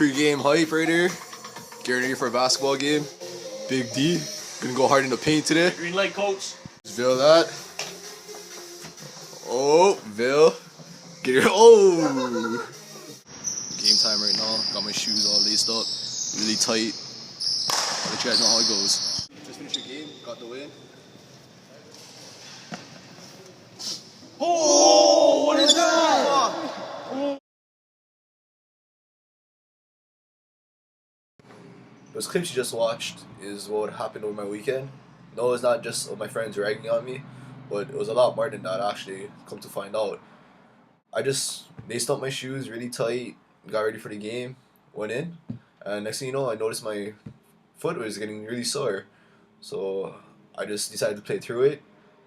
Pre-game hype right here. Getting ready for a basketball game. Big D. Gonna go hard in the paint today. Green light, coach. Vil that. Oh, Vil. Get your oh. Game time right now. Got my shoes all laced up. Really tight. I'll let you guys know how it goes. Just finished your game. Got the win. Oh, what is that? Those clips you just watched is what happened over my weekend. No, it's not just my friends ragging on me, but it was a lot more than that actually, come to find out. I just laced up my shoes really tight, got ready for the game, went in, and next thing you know, I noticed my foot was getting really sore. So I just decided to play through it,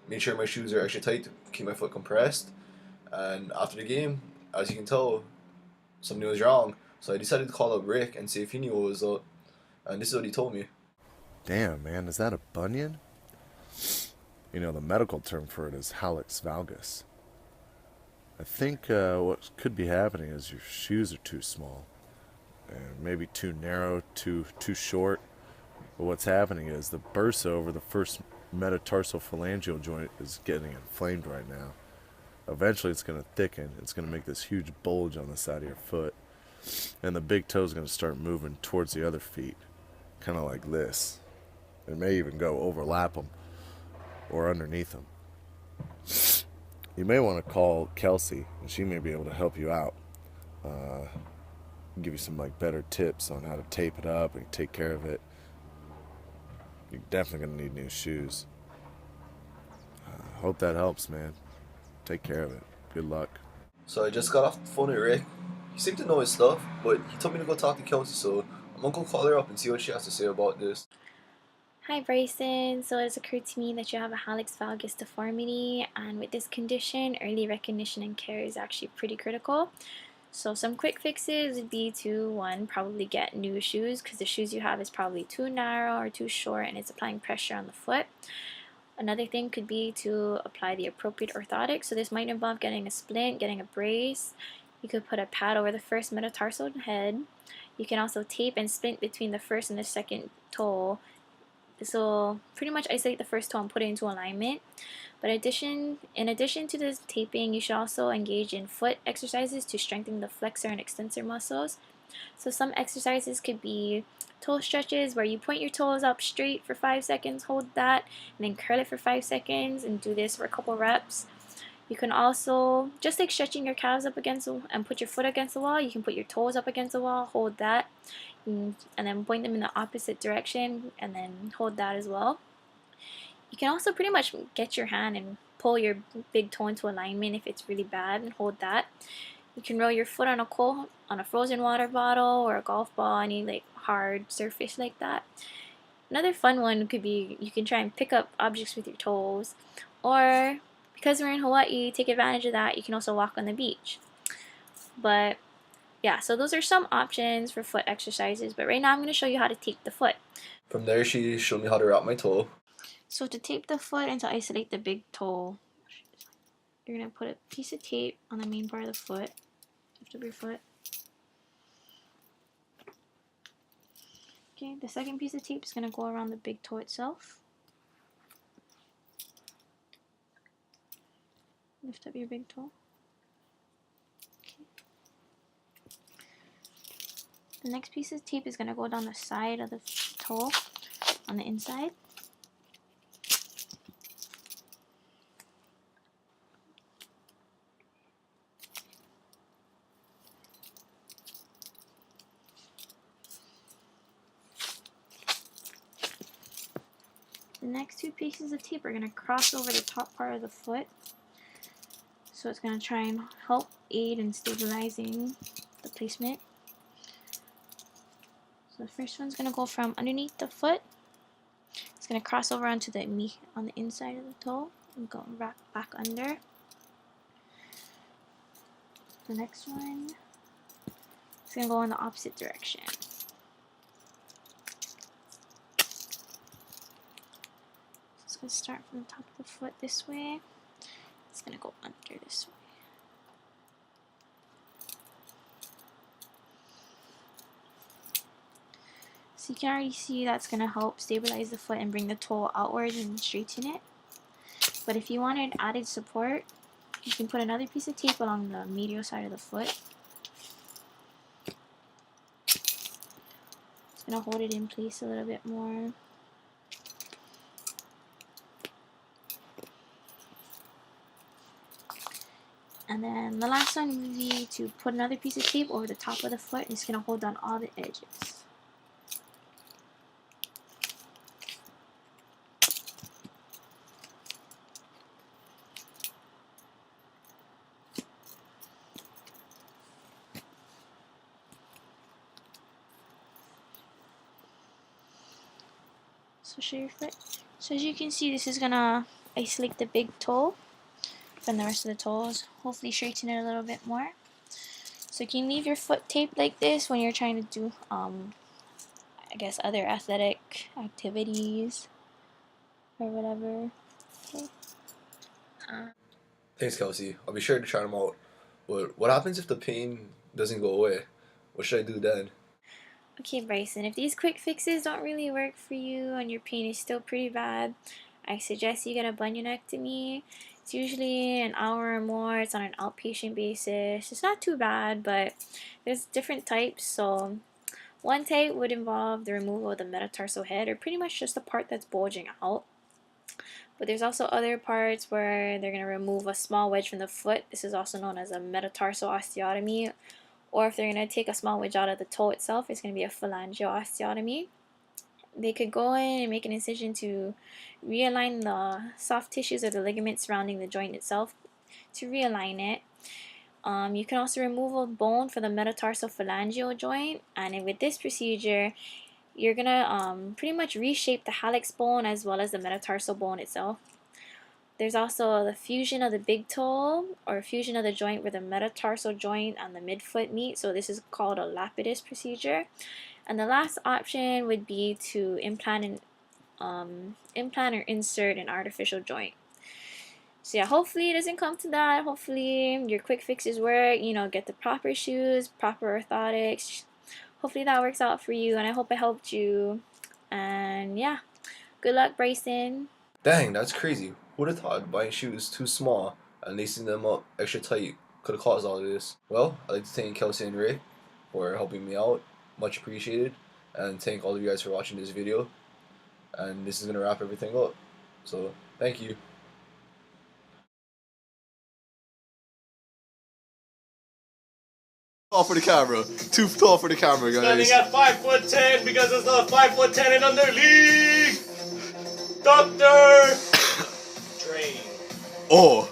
made sure my shoes are extra tight to keep my foot compressed, and after the game, as you can tell, something was wrong. So I decided to call up Rick and see if he knew what was up. And this is what he told me. Damn, man, is that a bunion? You know, the medical term for it is Halux Vagus. I think what could be happening is your shoes are too small. And maybe too narrow, too short. But what's happening is the bursa over the first metatarsal phalangeal joint is getting inflamed right now. Eventually it's going to thicken. It's going to make this huge bulge on the side of your foot. And the big toe is going to start moving towards the other feet. Kind of like this. It may even go overlap them or underneath them. You may want to call Kelsey, and she may be able to help you out. Give you some better tips on how to tape it up and take care of it. You're definitely going to need new shoes. Hope that helps, man. Take care of it. Good luck. So I just got off the phone with Rick. He seemed to know his stuff, but he told me to go talk to Kelsey, so I'm gonna go call her up and see what she has to say about this. Hi Bryson, so it has occurred to me that you have a Halux Vagus deformity, and with this condition, early recognition and care is actually pretty critical. So some quick fixes would be to, one, probably get new shoes, because the shoes you have is probably too narrow or too short and it's applying pressure on the foot. Another thing could be to apply the appropriate orthotics. So this might involve getting a splint, getting a brace. You could put a pad over the first metatarsal head. You can also tape and splint between the first and the second toe. This will pretty much isolate the first toe and put it into alignment. But in addition to this taping, you should also engage in foot exercises to strengthen the flexor and extensor muscles. So some exercises could be toe stretches where you point your toes up straight for 5 seconds, hold that, and then curl it for 5 seconds and do this for a couple reps. You can also, just like stretching your calves up against and put your foot against the wall, you can put your toes up against the wall, hold that, and then point them in the opposite direction and then hold that as well. You can also pretty much get your hand and pull your big toe into alignment if it's really bad and hold that. You can roll your foot on a frozen water bottle or a golf ball, any hard surface like that. Another fun one could be you can try and pick up objects with your toes, or because we're in Hawaii, take advantage of that. You can also walk on the beach. But yeah, so those are some options for foot exercises. But right now I'm going to show you how to tape the foot. From there, she showed me how to wrap my toe. So to tape the foot and to isolate the big toe, you're going to put a piece of tape on the main part of the foot, lift up your foot. Okay, the second piece of tape is going to go around the big toe itself. Lift up your big toe. Okay. The next piece of tape is going to go down the side of the toe on the inside. The next two pieces of tape are going to cross over the top part of the foot. So it's going to try and help aid in stabilizing the placement. So the first one's going to go from underneath the foot. It's going to cross over onto the knee on the inside of the toe and go wrap back under. The next one is going to go in the opposite direction. So it's going to start from the top of the foot this way. It's going to go under this way. So you can already see that's going to help stabilize the foot and bring the toe outwards and straighten it. But if you wanted added support, you can put another piece of tape along the medial side of the foot. It's going to hold it in place a little bit more. And then the last one would be to put another piece of tape over the top of the foot, and it's going to hold down all the edges. So show your foot. So as you can see, this is going to isolate the big toe from the rest of the toes, hopefully straighten it a little bit more. So you can leave your foot taped like this when you're trying to do, I guess, other athletic activities or whatever. Okay. Thanks, Kelsey. I'll be sure to try them out. But what happens if the pain doesn't go away? What should I do then? Okay, Bryson, if these quick fixes don't really work for you and your pain is still pretty bad, I suggest you get a bunionectomy. It's usually an hour or more. It's on an outpatient basis. It's not too bad, but there's different types. So one type would involve the removal of the metatarsal head, or pretty much just the part that's bulging out. But there's also other parts where they're going to remove a small wedge from the foot. This is also known as a metatarsal osteotomy. Or if they're going to take a small wedge out of the toe itself, it's going to be a phalangeal osteotomy. They could go in and make an incision to realign the soft tissues or the ligaments surrounding the joint itself to realign it. You can also remove a bone for the metatarsal phalangeal joint, and with this procedure, you're going to pretty much reshape the hallux bone as well as the metatarsal bone itself. There's also the fusion of the big toe, or fusion of the joint where the metatarsal joint and the midfoot meet. So this is called a lapidus procedure. And the last option would be to implant or insert an artificial joint. So yeah, hopefully it doesn't come to that. Hopefully your quick fixes work. You know, get the proper shoes, proper orthotics. Hopefully that works out for you, and I hope I helped you. And yeah, good luck, Bryson. Dang, that's crazy. Who'd have thought buying shoes too small and lacing them up extra tight could have caused all of this? Well, I'd like to thank Kelsey and Ray for helping me out. Much appreciated. And thank all of you guys for watching this video. And this is going to wrap everything up. So, thank you. Tall for the camera. Too tall for the camera, guys. Standing at 5'10" because it's the 5'10" and under league. Doctor Train. Oh.